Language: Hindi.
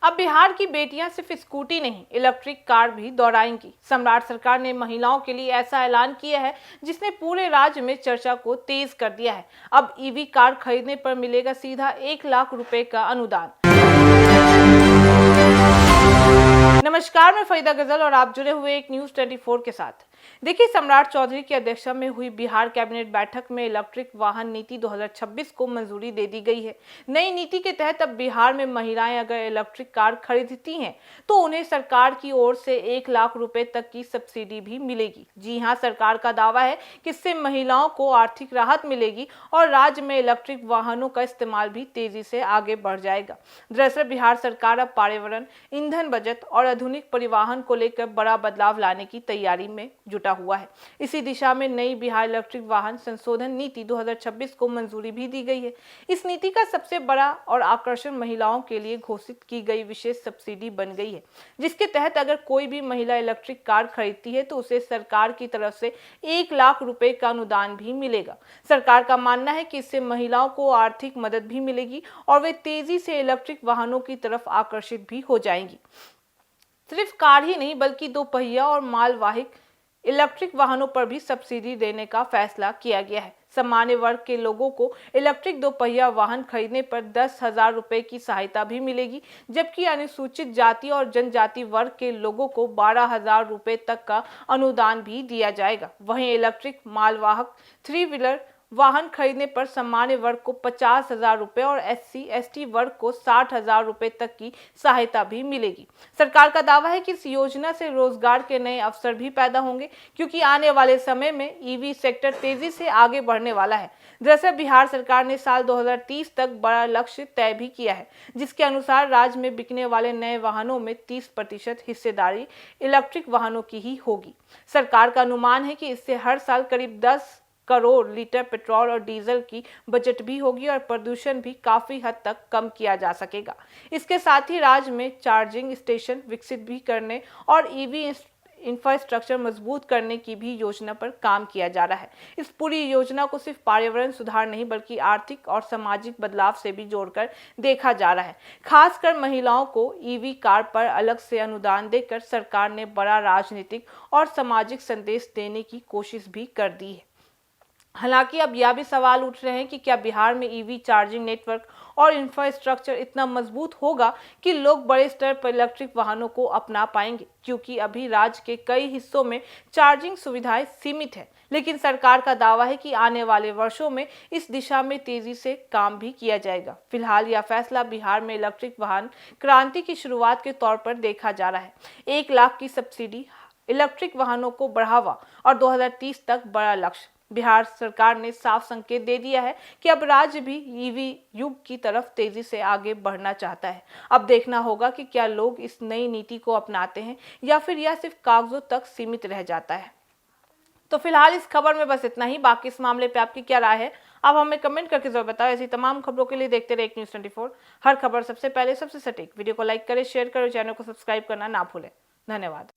अब बिहार की बेटियां सिर्फ स्कूटी नहीं, इलेक्ट्रिक कार भी दौड़ाएंगी। सम्राट सरकार ने महिलाओं के लिए ऐसा ऐलान किया है जिसने पूरे राज्य में चर्चा को तेज कर दिया है। अब ईवी कार खरीदने पर मिलेगा सीधा 1 लाख रुपए का अनुदान। नमस्कार, मैं फरीदा गजल और आप जुड़े हुए एक न्यूज 24 के साथ। देखिए, सम्राट चौधरी की अध्यक्षता में हुई बिहार कैबिनेट बैठक में इलेक्ट्रिक वाहन नीति 2026 को मंजूरी दे दी गई है। नई नीति के तहत अब बिहार में महिलाएं अगर इलेक्ट्रिक कार खरीदती हैं तो उन्हें सरकार की ओर से 1 लाख रुपए तक की सब्सिडी भी मिलेगी। जी हां, सरकार का दावा है कि इससे महिलाओं को आर्थिक राहत मिलेगी और राज्य में इलेक्ट्रिक वाहनों का इस्तेमाल भी तेजी से आगे बढ़ जाएगा। दरअसल बिहार सरकार अब पर्यावरण, ईंधन बचत और आधुनिक परिवहन को लेकर बड़ा बदलाव लाने की तैयारी में जुटा हुआ है। इसी दिशा में नई बिहार इलेक्ट्रिक वाहन संशोधन नीति 2026 को मंजूरी भी दी गई है। इस नीति का सबसे बड़ा और आकर्षण महिलाओं के लिए घोषित की गई विशेष सब्सिडी बन गई है, जिसके तहत अगर कोई भी महिला इलेक्ट्रिक कार खरीदती है तो उसे सरकार की तरफ से 1 लाख रुपए का अनुदान भी मिलेगा। सरकार का मानना है कि इससे महिलाओं को आर्थिक मदद भी मिलेगी और वे तेजी से इलेक्ट्रिक वाहनों की तरफ आकर्षित भी हो जाएंगी। सिर्फ कार ही नहीं बल्कि 2 पहिया और मालवाहक इलेक्ट्रिक वाहनों पर भी सब्सिडी देने का फैसला किया गया है। सामान्य वर्ग के लोगों को इलेक्ट्रिक 2 पहिया वाहन खरीदने पर 10,000 रुपए की सहायता भी मिलेगी, जबकि अनुसूचित जाति और जनजाति वर्ग के लोगों को 12,000 रुपए तक का अनुदान भी दिया जाएगा। वहीं इलेक्ट्रिक मालवाहक 3 व्हीलर वाहन खरीदने पर सामान्य वर्ग को 50,000 रुपए और SC/ST वर्ग को 60,000 रुपए तक की सहायता भी मिलेगी। सरकार का दावा है कि इस योजना से रोजगार के नए अवसर भी पैदा होंगे, क्योंकि आने वाले समय में ईवी सेक्टर तेजी से आगे बढ़ने वाला है। दरअसल बिहार सरकार ने साल 2030 तक बड़ा लक्ष्य तय भी किया है, जिसके अनुसार राज्य में बिकने वाले नए वाहनों में 30% हिस्सेदारी इलेक्ट्रिक वाहनों की ही होगी। सरकार का अनुमान है कि इससे हर साल करीब 10 करोड़ लीटर पेट्रोल और डीजल की बचत भी होगी और प्रदूषण भी काफी हद तक कम किया जा सकेगा। इसके साथ ही राज्य में चार्जिंग स्टेशन विकसित भी करने और ईवी इंफ्रास्ट्रक्चर मजबूत करने की भी योजना पर काम किया जा रहा है। इस पूरी योजना को सिर्फ पर्यावरण सुधार नहीं बल्कि आर्थिक और सामाजिक बदलाव से भी जोड़कर देखा जा रहा है। खासकर महिलाओं को ईवी कार पर अलग से अनुदान देकर सरकार ने बड़ा राजनीतिक और सामाजिक संदेश देने की कोशिश भी कर दी है। हालांकि अब यह भी सवाल उठ रहे हैं कि क्या बिहार में ईवी चार्जिंग नेटवर्क और इंफ्रास्ट्रक्चर इतना मजबूत होगा कि लोग बड़े स्तर पर इलेक्ट्रिक वाहनों को अपना पाएंगे, क्योंकि अभी राज्य के कई हिस्सों में चार्जिंग सुविधाएं सीमित है। लेकिन सरकार का दावा है कि आने वाले वर्षों में इस दिशा में तेजी से काम भी किया जाएगा। फिलहाल यह फैसला बिहार में इलेक्ट्रिक वाहन क्रांति की शुरुआत के तौर पर देखा जा रहा है। 1 लाख की सब्सिडी, इलेक्ट्रिक वाहनों को बढ़ावा और 2030 तक बड़ा लक्ष्य। बिहार सरकार ने साफ संकेत दे दिया है कि अब राज्य भी ईवी युग की तरफ तेजी से आगे बढ़ना चाहता है। अब देखना होगा कि क्या लोग इस नई नीति को अपनाते हैं या फिर यह सिर्फ कागजों तक सीमित रह जाता है। तो फिलहाल इस खबर में बस इतना ही। बाकी इस मामले पे आपकी क्या राय है, आप हमें कमेंट करके जरूर बताओ। ऐसी तमाम खबरों के लिए देखते रहे एक न्यूज़ 24। हर खबर सबसे पहले, सबसे सटीक। वीडियो को लाइक करें, शेयर करें, चैनल को सब्सक्राइब करना ना भूलें। धन्यवाद।